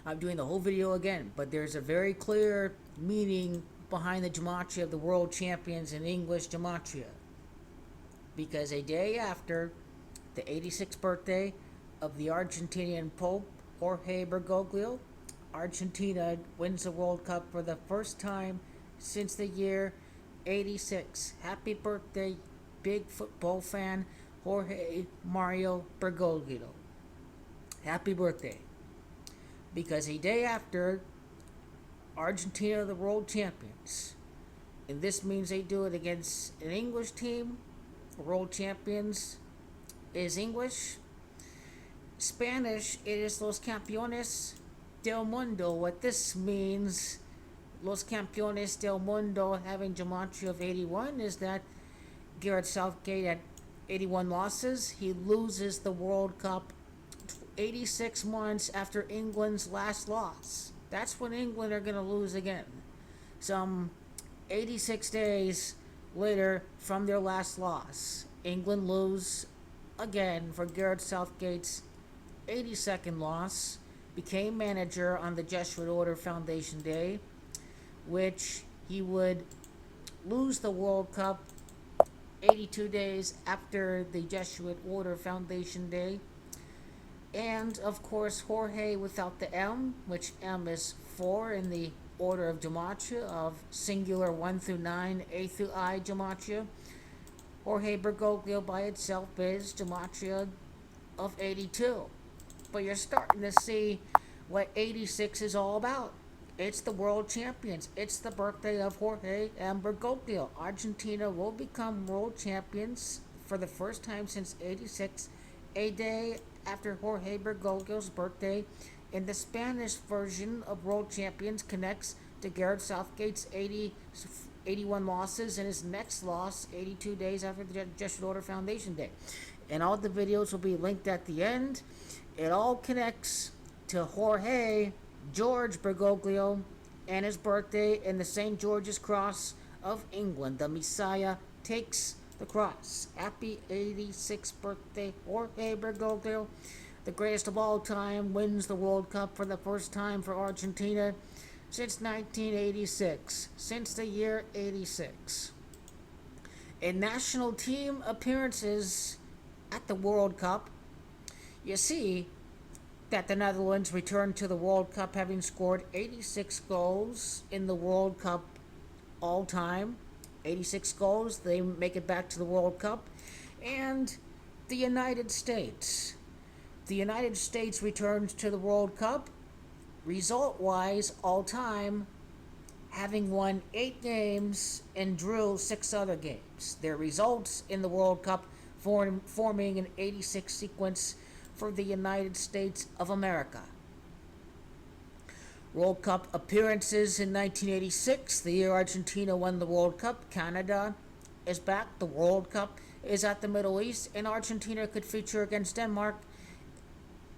I'm doing the whole video again, but there's a very clear meaning behind the gematria of the world champions in English gematria. Because a day after the 86th birthday of the Argentinian Pope, Jorge Bergoglio, Argentina wins the World Cup for the first time since the year 86. Happy birthday, big football fan, Jorge Mario Bergoglio. Happy birthday. Because a day after Argentina, the world champions, and this means they do it against an English team. World champions is English. Spanish, it is Los Campeones del Mundo. What this means, Los Campeones del Mundo, having gematria of 81, is that Gareth Southgate had 81 losses. He loses the World Cup 86 months after England's last loss. That's when England are going to lose again. Some 86 days later from their last loss, England lose again for Gareth Southgate's 82nd loss. Became manager on the Jesuit Order Foundation Day, which he would lose the World Cup 82 days after the Jesuit Order Foundation Day. And of course, Jorge without the M, which M is 4 in the order of gematria of singular 1 through 9, A through I gematria. Jorge Bergoglio by itself is gematria of 82. But you're starting to see what 86 is all about. It's the world champions. It's the birthday of Jorge and Bergoglio. Argentina will become world champions for the first time since 86, a day after Jorge Bergoglio's birthday. In the Spanish version of World Champions connects to Gareth Southgate's 81 losses and his next loss 82 days after the Jesuit Order Foundation Day. And all the videos will be linked at the end. It all connects to Jorge George Bergoglio and his birthday in the St. George's Cross of England. The Messiah takes the cross. Happy 86th birthday, Jorge Bergoglio. The greatest of all time wins the World Cup for the first time for Argentina since 1986, since the year 86. In national team appearances at the World Cup, you see that the Netherlands returned to the World Cup having scored 86 goals in the World Cup all time. 86 goals, they make it back to the World Cup. And the United States. The United States returns to the World Cup, result-wise, all time, having won 8 games and drew 6 other games. Their results in the World Cup forming an 86 sequence for the United States of America. World Cup appearances in 1986, the year Argentina won the World Cup. Canada is back. The World Cup is at the Middle East, and Argentina could feature against Denmark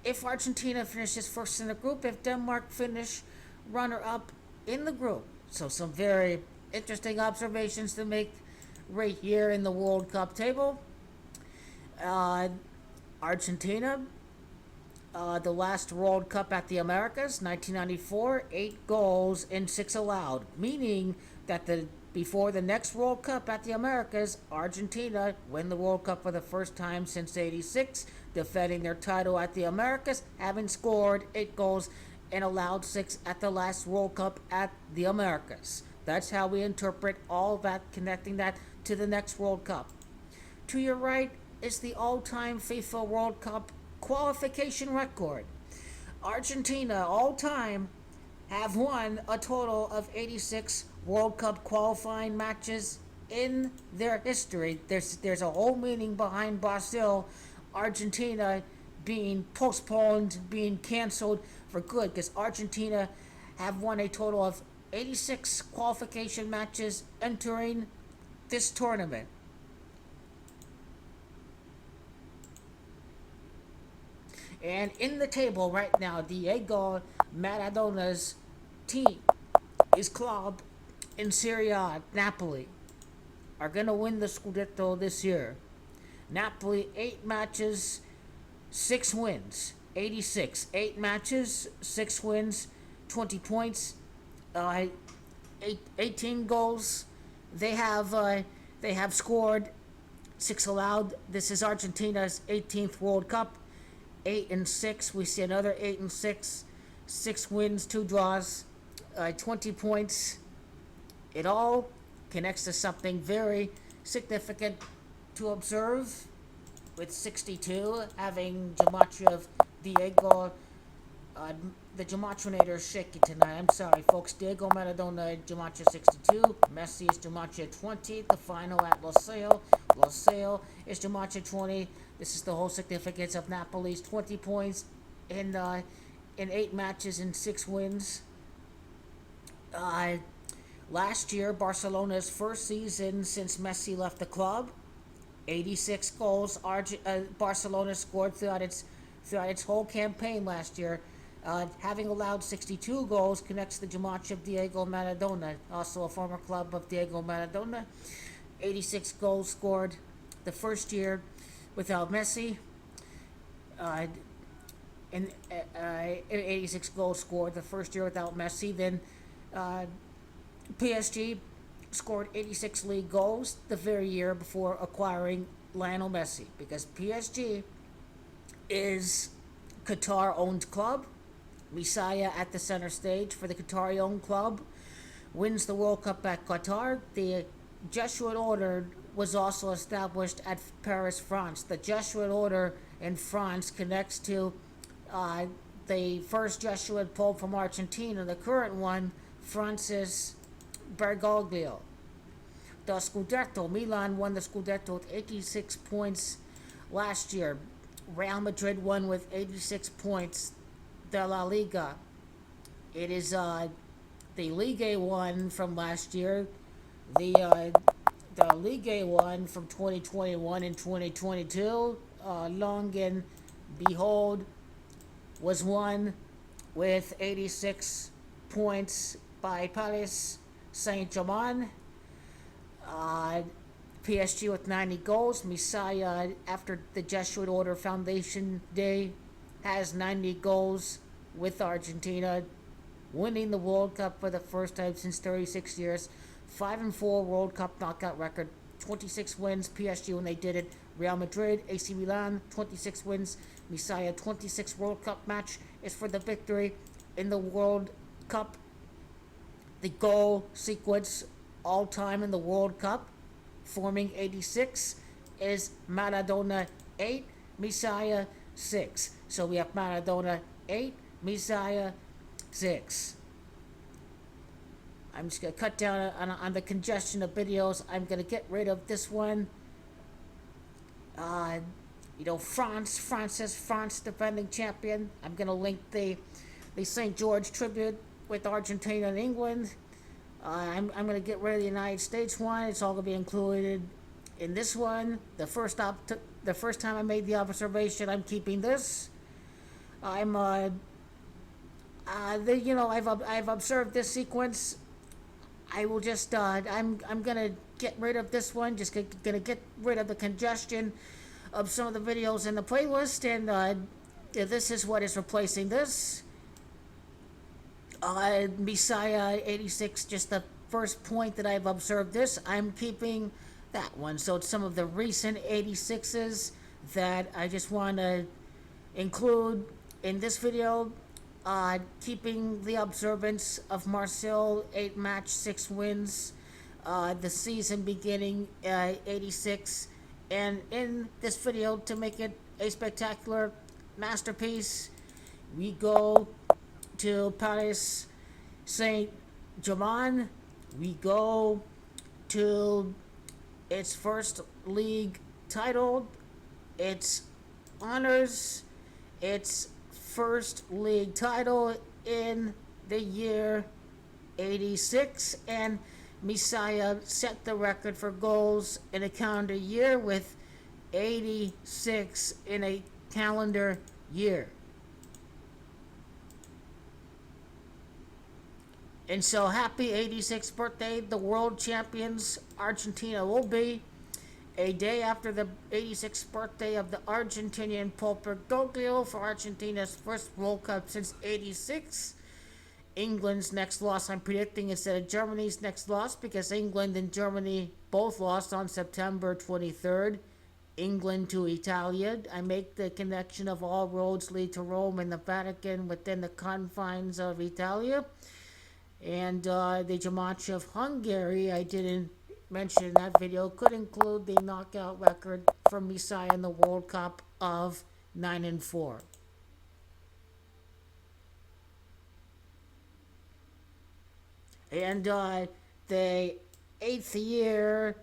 if Argentina finishes first in the group, if Denmark finish runner-up in the group. So some very interesting observations to make right here in the World Cup table. Argentina, the last World Cup at the Americas, 1994, 8 goals and 6 allowed, meaning that before the next World Cup at the Americas, Argentina win the World Cup for the first time since 86, defending their title at the Americas, having scored 8 goals and allowed 6 at the last World Cup at the Americas. That's how we interpret all that, connecting that to the next World Cup. To your right is the all-time FIFA World Cup qualification record. Argentina, all-time, have won a total of 86 World Cup qualifying matches in their history. There's a whole meaning behind Brazil, Argentina being postponed, being canceled for good, because Argentina have won a total of 86 qualification matches entering this tournament. And in the table right now, Diego Maradona's team, his club in Serie A, Napoli, are going to win the Scudetto this year. Napoli, 8 matches, 6 wins. 86, 8 matches, 6 wins, 20 points, uh, 18 goals. They have scored, 6 allowed. This is Argentina's 18th World Cup. 8-6. We see another 8-6. 6 wins, 2 draws, 20 points. It all connects to something very significant to observe, with 62 having gematria of Diego. The Gematrinator is shaky tonight. I'm sorry, folks. Diego Maradona, gematria 62. Messi is gematria 20. The final at Losail. Losail is gematria 20. This is the whole significance of Napoli's 20 points in 8 matches and 6 wins. Last year, Barcelona's first season since Messi left the club, 86 goals Barcelona scored throughout its whole campaign last year. Having allowed 62 goals connects the gematria of Diego Maradona, also a former club of Diego Maradona. 86 goals scored the first year without Messi. And 86 goals scored the first year without Messi. Then PSG scored 86 league goals the very year before acquiring Lionel Messi, because PSG is Qatar-owned club. Messiah at the center stage for the Qatari-owned club wins the World Cup at Qatar. The Jesuit Order was also established at Paris, France. The Jesuit Order in France connects to the first Jesuit Pope from Argentina, the current one, Francis Bergoglio. The Scudetto, Milan won the Scudetto with 86 points last year. Real Madrid won with 86 points the La Liga. It is the Ligue 1 from last year. The Ligue 1 from 2021 and 2022, long and behold, was won with 86 points by Paris Saint-Germain. PSG with 90 goals. Messiah, after the Jesuit Order Foundation Day, has 90 goals with Argentina, winning the World Cup for the first time since 36 years. 5-4 World Cup knockout record. 26 wins, PSG when they did it. Real Madrid, AC Milan, 26 wins. Messiah, 26 World Cup match is for the victory in the World Cup. The goal sequence all time in the World Cup, forming 86, is Maradona 8, Messiah 6. So we have Maradona 8, Messiah 6. I'm just going to cut down on the congestion of videos. I'm going to get rid of this one. France defending champion. I'm going to link the St. George tribute with Argentina and England. I'm going to get rid of the United States one. It's all going to be included in this one. The first time I made the observation, I'm keeping this. I've observed this sequence. I will just I'm gonna get rid of this one. Just gonna get rid of the congestion of some of the videos in the playlist, and this is what is replacing this. Messiah 86, just the first point that I've observed this. I'm keeping that one. So it's some of the recent 86s that I just want to include in this video. Keeping the observance of Marseille, 8 match, 6 wins, the season beginning 86, and in this video, to make it a spectacular masterpiece, we go to Paris Saint-Germain. We go to its first league title, its honors, its first league title in the year 86, and Messiah set the record for goals in a calendar year with 86 in a calendar year. And so happy 86th birthday. The world champions Argentina will be, a day after the 86th birthday of the Argentinian Pope Bergoglio for Argentina's first World Cup since '86. England's next loss, I'm predicting, instead of Germany's next loss, because England and Germany both lost on September 23rd. England to Italia. I make the connection of all roads lead to Rome and the Vatican within the confines of Italia. And the Gematria of Hungary, I didn't mention in that video, could include the knockout record for Messi in the World Cup of 9-4. And the 8th year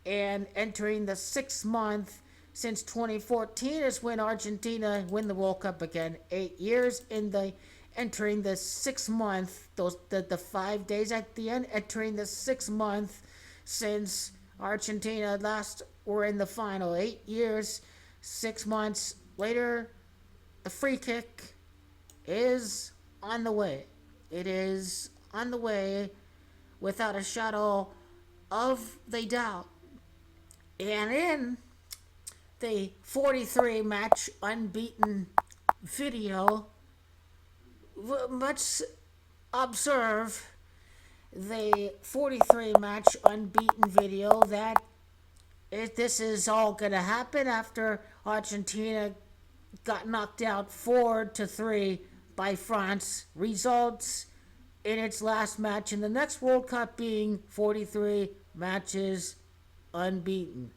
and entering the 6th month since 2014 is when Argentina win the World Cup again. 8 years in the entering the 6th month, the 5 days at the end, entering the 6th month since Argentina last were in the final. 8 years, 6 months later, the free kick is on the way. It is on the way without a shadow of the doubt. And in the 43 match unbeaten video, let's observe the 43 match unbeaten video that this is all going to happen after Argentina got knocked out 4-3 by France. Results in its last match in the next World Cup being 43 matches unbeaten.